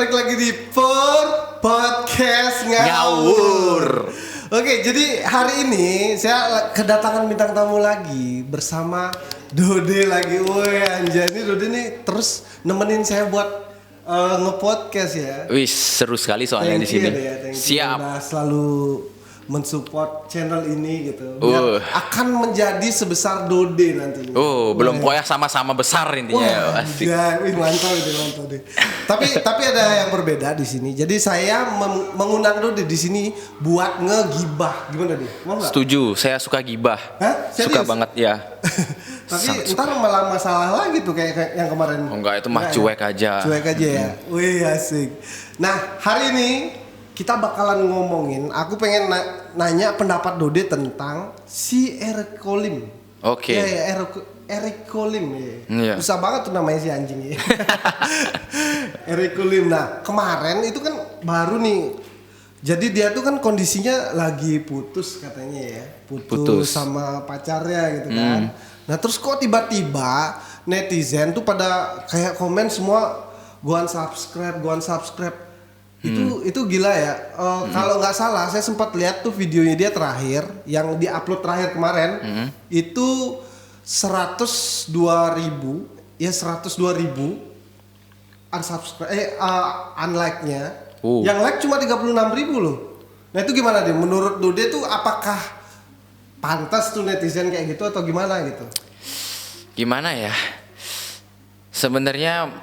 balik lagi di podcast ngawur. Oke, jadi hari ini saya kedatangan bintang tamu lagi bersama Dode lagi. Woi anjay, ini Dode nih terus nemenin saya buat nge-podcast ya. Wih, seru sekali soalnya di sini. Siap. Udah selalu mensupport channel ini gitu. Biar akan menjadi sebesar Dode nantinya. Belum pokoknya sama-sama besar intinya. Wah, wih, mantap deh. Tapi ada yang berbeda di sini. Jadi saya mengundang Dode di sini buat ngegibah. Gimana deh? Mau enggak? Setuju, saya suka gibah. Hah? Suka banget ya. Tapi ntar malah masalah lagi tuh kayak yang kemarin. Enggak, itu mah cuek aja. Cuek aja ya. Wih, asik. Nah, hari ini kita bakalan ngomongin, aku pengen nanya pendapat Dode tentang si Eric Colim. Oke. Ya, Eric Colim ya. Susah banget tuh namanya si anjing ya. Eric Colim. Nah, kemarin itu kan baru nih. Jadi dia tuh kan kondisinya lagi putus katanya ya. Putus sama pacarnya gitu kan. Nah, terus kok tiba-tiba netizen tuh pada kayak komen semua gua unsubscribe. Itu gila ya. Kalau nggak salah saya sempat lihat tuh videonya dia terakhir yang diupload terakhir kemarin itu 102.000 unsubscribe unlike-nya. Yang like cuma 36.000 loh. Nah itu gimana deh? Menurut Dode tuh apakah pantas tuh netizen kayak gitu atau gimana gitu? Gimana ya? Sebenarnya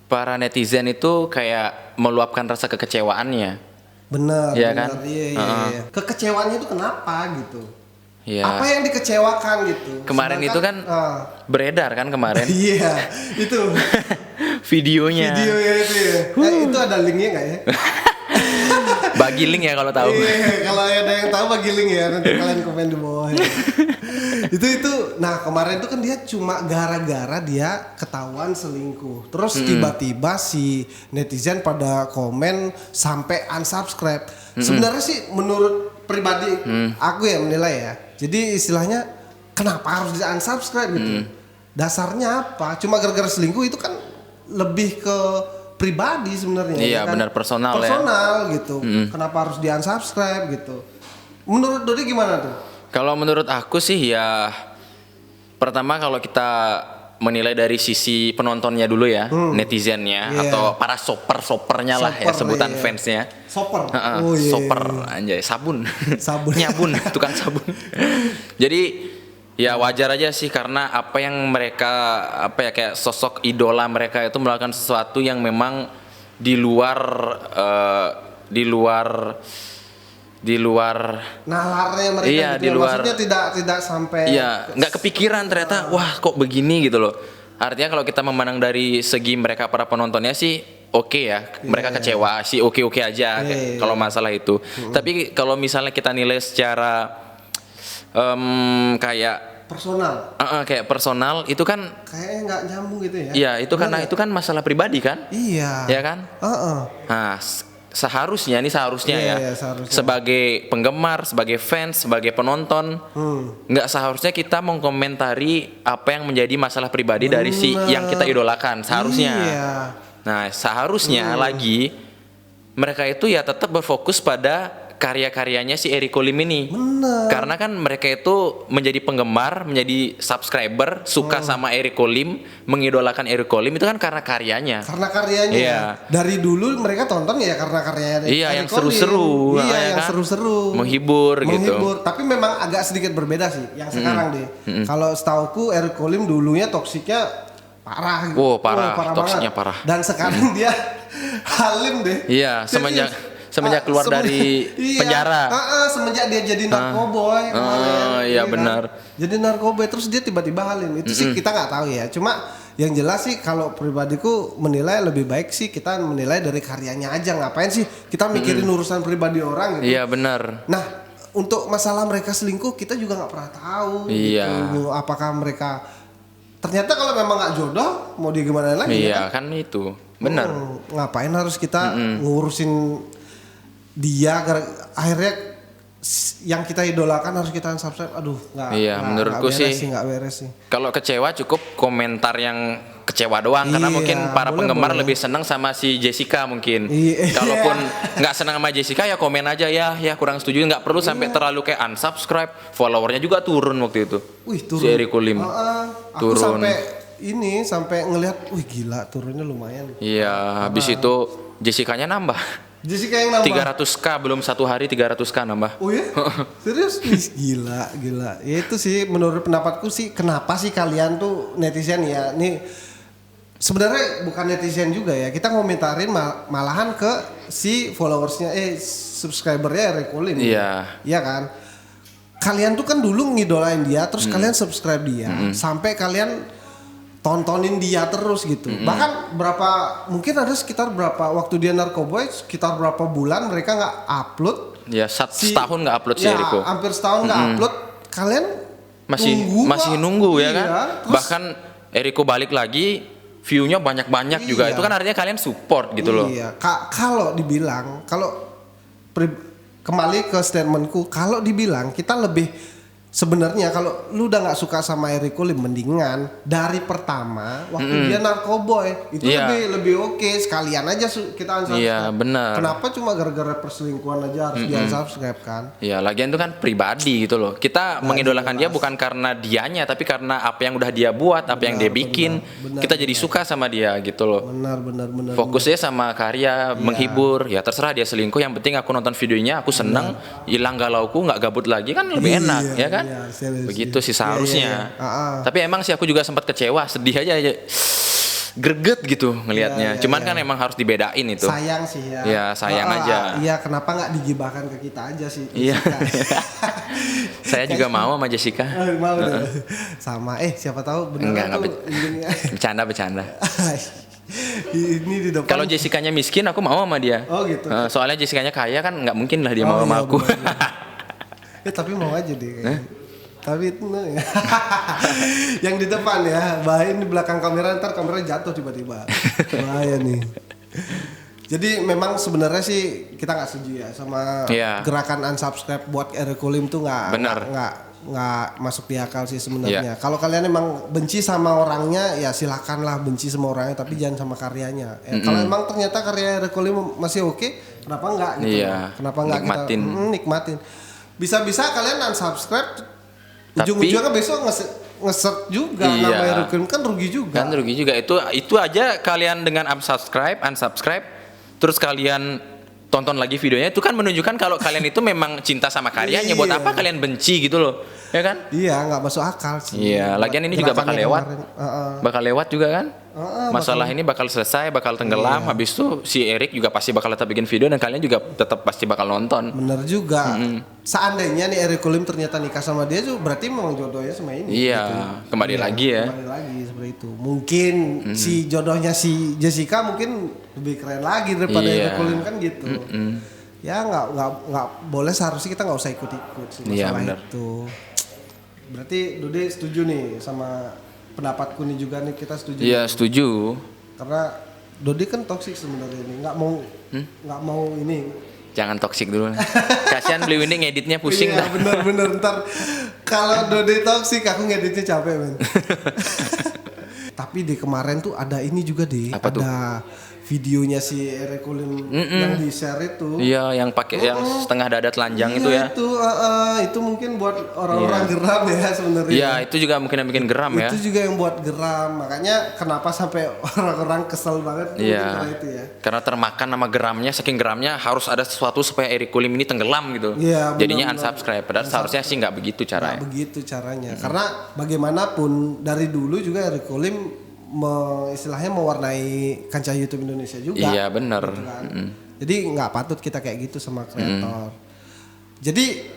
para netizen itu kayak meluapkan rasa kekecewaannya. Benar. Ya kan? Iya. Kekecewaannya itu kenapa gitu? Ya. Apa yang dikecewakan gitu? Kemarin itu kan beredar kan kemarin. Iya, itu videonya itu ya. Itu ada linknya nggak ya? Bagi link ya kalau tahu. Iya, kalau ada yang tahu bagi link ya, nanti kalian komen di bawah ya. itu nah kemarin itu kan dia cuma gara-gara dia ketahuan selingkuh. Terus tiba-tiba si netizen pada komen sampai unsubscribe. Sebenarnya sih menurut pribadi aku ya menilai ya. Jadi istilahnya kenapa harus di unsubscribe gitu? Dasarnya apa? Cuma gara-gara selingkuh itu kan lebih ke pribadi sebenarnya. Iya kan? benar, personal gitu. Kenapa harus di unsubscribe gitu? Menurut Dodi gimana tuh? Kalau menurut aku sih ya, pertama kalau kita menilai dari sisi penontonnya dulu ya, netizennya atau para sopernya lah ya sebutan fansnya. Soper. Soper anjay, sabun. Nyabun, tukang sabun. Jadi ya wajar aja sih karena apa yang mereka kayak sosok idola mereka itu melakukan sesuatu yang memang di luar nalarnya mereka. Iya, gitu di luar. Maksudnya tidak sampai. Iya, nggak kepikiran ternyata. Wah, kok begini gitu loh. Artinya kalau kita memandang dari segi mereka para penontonnya sih oke ya. Mereka kecewa sih oke aja kalau masalah itu. Tapi kalau misalnya kita nilai secara kayak personal. Kayak personal itu kan kayaknya nggak nyambung gitu ya. Iya, itu karena itu kan masalah pribadi kan? Iya. Ya kan? Nah, seharusnya ya sebagai penggemar, sebagai fans, sebagai penonton nggak seharusnya kita mengkomentari apa yang menjadi masalah pribadi dari si yang kita idolakan seharusnya. Nah seharusnya lagi mereka itu ya tetap berfokus pada karya-karyanya si Eric Colim ini. Karena kan mereka itu menjadi penggemar, menjadi subscriber, suka sama Eric Colim, mengidolakan Eric Colim itu kan karena karyanya. Iya. Dari dulu mereka tonton ya karena karyanya. Iya, yang seru-seru. Iya, yang kan? seru-seru. Menghibur gitu. Tapi memang agak sedikit berbeda sih yang sekarang deh. Kalau setauku Eric Colim dulunya toksiknya parah gitu. Parah toksiknya parah. Dan sekarang dia halim deh. Iya, semenjak keluar dari penjara. Semenjak dia jadi narkoboy iya benar. Jadi narkoboy terus dia tiba-tiba halim. Itu sih kita nggak tahu ya. Cuma yang jelas sih kalau pribadiku menilai lebih baik sih kita menilai dari karyanya aja. Ngapain sih kita mikirin urusan pribadi orang gitu. Iya benar. Nah untuk masalah mereka selingkuh kita juga nggak pernah tahu. Iya. Gitu. Apakah mereka ternyata kalau memang nggak jodoh mau gimana lagi? Iya kan itu benar. Ngapain harus kita ngurusin dia akhirnya yang kita idolakan harus kita unsubscribe. Aduh, menurutku nggak beres sih. Kalau kecewa cukup komentar yang kecewa doang, karena mungkin para penggemar lebih seneng sama si Jessica mungkin. Kalaupun nggak senang sama Jessica ya komen aja ya kurang setuju, nggak perlu sampai terlalu kayak unsubscribe. Followernya juga turun waktu itu. Turun. Si Eric Kulim. Turun. Sampai ngelihat, gila turunnya lumayan. Iya, habis itu Jessica-nya nambah. Jessica yang nambah 300k belum satu hari 300k nambah. Oh ya? Serius? Gila. Ya itu sih menurut pendapatku sih, kenapa sih kalian tuh netizen ya, nih sebenarnya bukan netizen juga ya, kita ngomentarin malahan ke si followersnya subscribernya Eric Kulim. Iya kan? Kalian tuh kan dulu ngidolain dia, terus kalian subscribe dia, sampai kalian tontonin dia terus gitu. Bahkan mungkin ada sekitar waktu dia Narkoboy, sekitar berapa bulan mereka nggak upload. Ya, setahun nggak upload si Eriko. Hampir setahun nggak upload. Kalian masih nunggu ya kan? Terus, bahkan Eriko balik lagi, view-nya banyak juga. Itu kan artinya kalian support gitu loh. Iya. Kalau kembali ke statementku, kalau dibilang kita lebih sebenarnya kalau lu udah nggak suka sama Eric Kulim, mendingan dari pertama waktu dia Narkoboy itu lebih oke, sekalian aja kita unsubscribe. Iya, benar. Kenapa cuma gara-gara perselingkuhan aja harus di unsubscribe kan? Iya, lagian itu kan pribadi gitu loh. Kita mengidolakan dia bukan karena dianya, tapi karena apa yang udah dia buat, apa yang dia bikin. Kita jadi suka sama dia gitu loh. Benar. Fokusnya sama karya, menghibur. Ya terserah dia selingkuh, yang penting aku nonton videonya, aku seneng, hilang galauku, nggak gabut lagi kan lebih enak, ya kan? Begitu sih seharusnya. Tapi emang sih aku juga sempat kecewa, sedih aja greget gitu ngelihatnya. Cuman kan emang harus dibedain itu. Sayang sih ya. Ya sayang aja. Iya, kenapa nggak digibahkan ke kita aja sih? Iya. Saya juga mau sama Jessica. Mau deh. Sama siapa tahu benar. Enggak, bercanda. Ini di depan. Kalau Jessica-nya miskin, aku mau sama dia. Oh gitu. Soalnya Jessica-nya kaya kan nggak mungkin lah dia mau sama aku. Tapi mau aja deh. Tapi itu yang di depan ya, bahaya di belakang kamera, ntar kamera jatuh tiba-tiba. Bahaya nih. Jadi memang sebenarnya sih kita nggak setuju ya sama gerakan unsubscribe buat Eric Kulim tuh nggak masuk di akal sih sebenarnya. Kalau kalian emang benci sama orangnya ya silakanlah benci sama orangnya, tapi jangan sama karyanya. Kalau emang ternyata karya Eric Kulim masih oke, kenapa enggak gitu? Kenapa enggak kita nikmatin? Bisa-bisa kalian unsubscribe, ujung-ujungnya besok nge-search juga nama Eric Kulim, kan rugi juga. Itu aja kalian dengan unsubscribe, terus kalian tonton lagi videonya, itu kan menunjukkan kalau kalian itu memang cinta sama karyanya. Buat apa kalian benci gitu loh, ya kan? Iya, nggak masuk akal sih. Iya, lagian ini juga bakal lewat, bakal lewat juga kan? Masalah ini bakal selesai, bakal tenggelam. Habis itu si Eric juga pasti bakal tetap bikin video dan kalian juga tetap pasti bakal nonton. Bener juga. Seandainya nih Eric Kulim ternyata nikah sama dia tuh berarti memang jodohnya sama ini. Iya, gitu. Kembali lagi ya. Kembali lagi seperti itu. Mungkin si jodohnya si Jessica mungkin lebih keren lagi daripada Eric Kulim kan gitu. Ya nggak boleh, seharusnya kita nggak usah ikut-ikut masalah itu. Berarti Dude setuju nih sama pendapatku nih juga nih, kita setuju. Iya, setuju. Karena Dodi kan toksik sebenarnya ini, nggak mau ini. Jangan toksik dulu. Kasihan beli ini ngeditnya pusing. Iya, bener. Ntar kalau Dodi toksik aku ngeditnya capek, men. Tapi di kemarin tuh ada ini juga deh. Apa ada tuh? Videonya si Eric Kulim yang di share itu. Iya, yang pakai yang setengah dada telanjang itu ya. Itu mungkin buat orang-orang geram ya sebenarnya. Iya, itu juga mungkin yang bikin geram ya. Itu juga yang buat geram. Makanya kenapa sampai orang-orang kesel banget karena itu ya. Karena termakan sama geramnya, saking geramnya harus ada sesuatu supaya Eric Kulim ini tenggelam gitu. Iya, jadinya unsubscribe. Padahal seharusnya sih nggak begitu caranya. Nggak begitu caranya. Karena bagaimanapun dari dulu juga Eric Kulim istilahnya mewarnai kancah YouTube Indonesia juga. Iya, benar. Gitu kan. Jadi nggak patut kita kayak gitu sama kreator. Jadi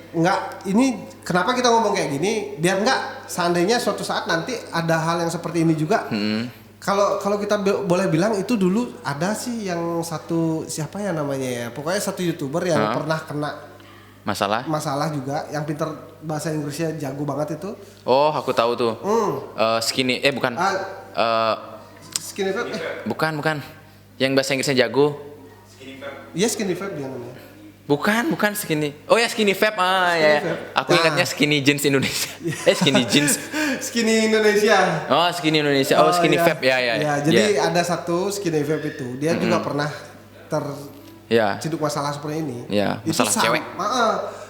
ini kenapa kita ngomong kayak gini, biar nggak seandainya suatu saat nanti ada hal yang seperti ini juga. Kalau kita boleh bilang itu dulu ada sih yang satu, siapa ya namanya ya, pokoknya satu YouTuber yang pernah kena masalah juga, yang pintar bahasa Inggrisnya jago banget itu. Oh, aku tahu tuh. Skinny bukan. Skinny Fab bukan. Yang bahasa Inggrisnya jago. Skinny Fab. Iya, Skinny Fab dia namanya. Bukan skinny. Oh ya skinny fab. Ya. Aku ingatnya skinny jeans Indonesia. Skinny jeans. Skinny Indonesia. Oh, skinny Indonesia. Oh, skinny fab. Ya. Jadi ada satu skinny fab itu, dia juga pernah terciduk masalah seperti ini. Ya, masalah cewek.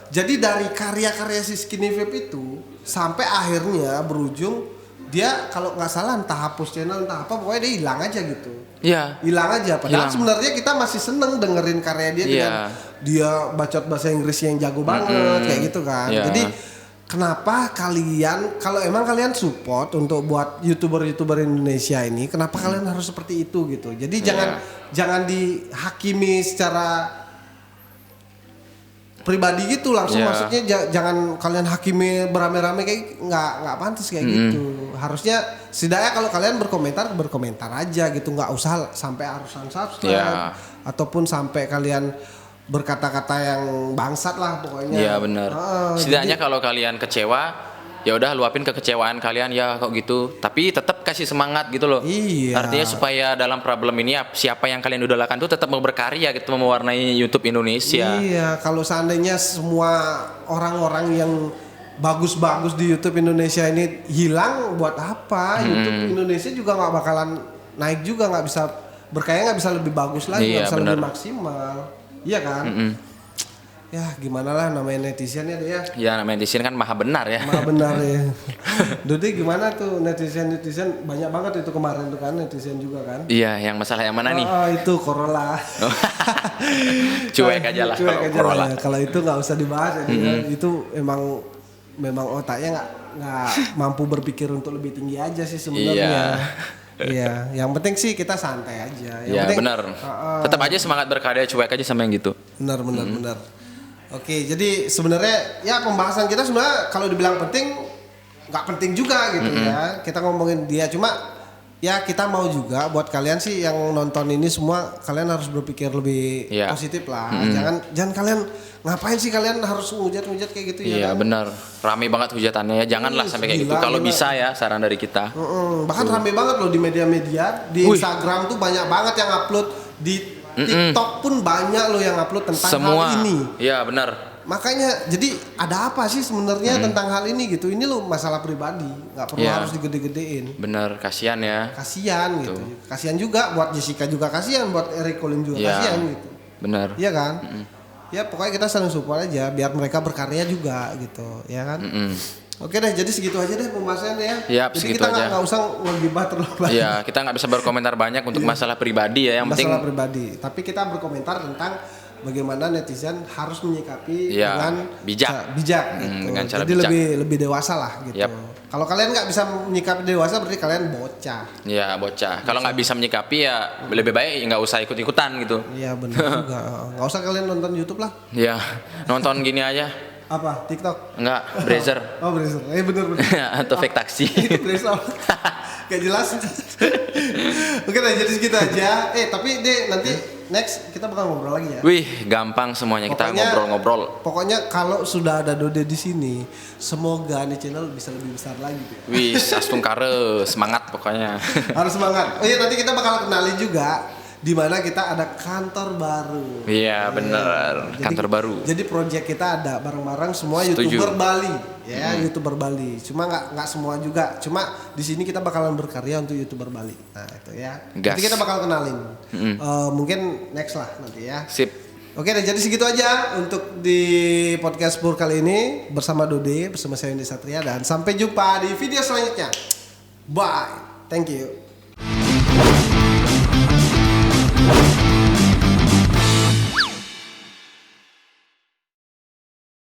Jadi dari karya-karya si skinny fab itu sampai akhirnya berujung dia kalau nggak salah entah hapus channel entah apa, pokoknya dia hilang aja gitu. Iya. Hilang aja. Padahal sebenarnya kita masih seneng dengerin karya dia dengan dia bacot bahasa Inggris yang jago banget kayak gitu kan. Jadi kenapa kalian kalau emang kalian support untuk buat YouTuber Indonesia ini, kenapa kalian harus seperti itu gitu. Jadi jangan dihakimi secara pribadi gitu langsung, maksudnya jangan kalian hakimi beramai-ramai kayak nggak pantas kayak gitu. Harusnya setidaknya kalau kalian berkomentar aja gitu, nggak usah sampai harus unsubscribe ataupun sampai kalian berkata-kata yang bangsat lah pokoknya. Iya benar. Setidaknya kalau kalian kecewa, ya udah luapin kekecewaan kalian ya kok gitu. Tapi tetap kasih semangat gitu loh. Iya. Artinya supaya dalam problem ini siapa yang kalian idolakan tuh tetap mau berkarya gitu, mewarnai YouTube Indonesia. Iya, kalau seandainya semua orang-orang yang bagus-bagus di YouTube Indonesia ini hilang, buat apa? YouTube Indonesia juga nggak bakalan naik juga, nggak bisa berkarya, nggak bisa lebih bagus lagi, nggak bisa lebih maksimal. Iya kan? Ya gimana lah namanya netizen ya deh ya. Ya namanya netizen kan maha benar ya. Maha benar ya. Dodi gimana tuh netizen banyak banget itu kemarin tuh kan netizen juga kan. Iya yang masalah yang mana nih? Itu Corolla. Cuek aja lah Corolla. Kalau itu nggak usah dibahas ya. Itu memang otaknya nggak mampu berpikir untuk lebih tinggi aja sih sebenarnya. Iya, yang penting sih kita santai aja. Iya benar. Tetap aja semangat berkarya, cuek aja sama yang gitu. Benar. Oke, jadi sebenarnya ya pembahasan kita sebenarnya kalau dibilang penting, nggak penting juga gitu ya. Kita ngomongin dia, cuma ya kita mau juga buat kalian sih yang nonton ini semua, kalian harus berpikir lebih positif lah. Jangan kalian ngapain sih kalian harus ngujat kayak gitu ya. Iya kan? Benar, rame banget hujatannya ya. Janganlah sampai kayak gitu. Kalau bisa ya saran dari kita. Bahkan rame banget loh di media-media, di Instagram tuh banyak banget yang upload, di TikTok pun banyak loh yang upload tentang hal ini. Iya benar. Makanya jadi ada apa sih sebenarnya tentang hal ini gitu. Ini loh masalah pribadi, nggak perlu harus digede-gedein. Bener, kasihan ya. Kasihan gitu. Kasihan juga buat Jessica juga kasihan, buat Eric Colim juga kasihan gitu. Bener. Iya kan? Ya pokoknya kita saling support aja biar mereka berkarya juga gitu, ya kan? Oke deh, jadi segitu aja deh pembahasannya ya. Yap, jadi kita nggak usah ngegibah terlalu banyak. Iya, kita nggak bisa berkomentar banyak untuk masalah pribadi ya. Yang penting masalah pribadi. Tapi kita berkomentar tentang bagaimana netizen harus menyikapi dengan bijak gitu. Dengan cara jadi bijak. lebih dewasa lah gitu. Kalau kalian nggak bisa menyikapi dewasa berarti kalian bocah. Iya bocah. Kalau nggak bisa menyikapi ya lebih baik nggak usah ikut-ikutan gitu. Iya benar juga. Nggak usah kalian nonton YouTube lah. Iya nonton gini aja. Apa? TikTok? Enggak, Brazzer. Oh Brazzer. Bener. Atau fake taksi. Itu Brazzer. Gak jelas. Oke deh, jadi segitu aja. Tapi deh nanti next kita bakal ngobrol lagi ya. Wih, gampang semuanya. Kita ngobrol-ngobrol. Pokoknya kalau sudah ada Dode di sini, semoga nih channel bisa lebih besar lagi. Wih, Astung Kare, semangat pokoknya. Harus semangat. Oh iya, nanti kita bakal kenalin juga di mana kita ada kantor baru. Iya, benar. Kantor baru. Jadi project kita ada bareng-bareng semua YouTuber Bali, ya, YouTuber Bali. Cuma nggak semua juga. Cuma di sini kita bakalan berkarya untuk YouTuber Bali. Nah, itu ya. Nanti kita bakal kenalin. Mungkin next lah nanti ya. Sip. Oke, dan jadi segitu aja untuk di podcast Pur kali ini bersama Dode, bersama saya Indi Satria, dan sampai jumpa di video selanjutnya. Bye. Thank you.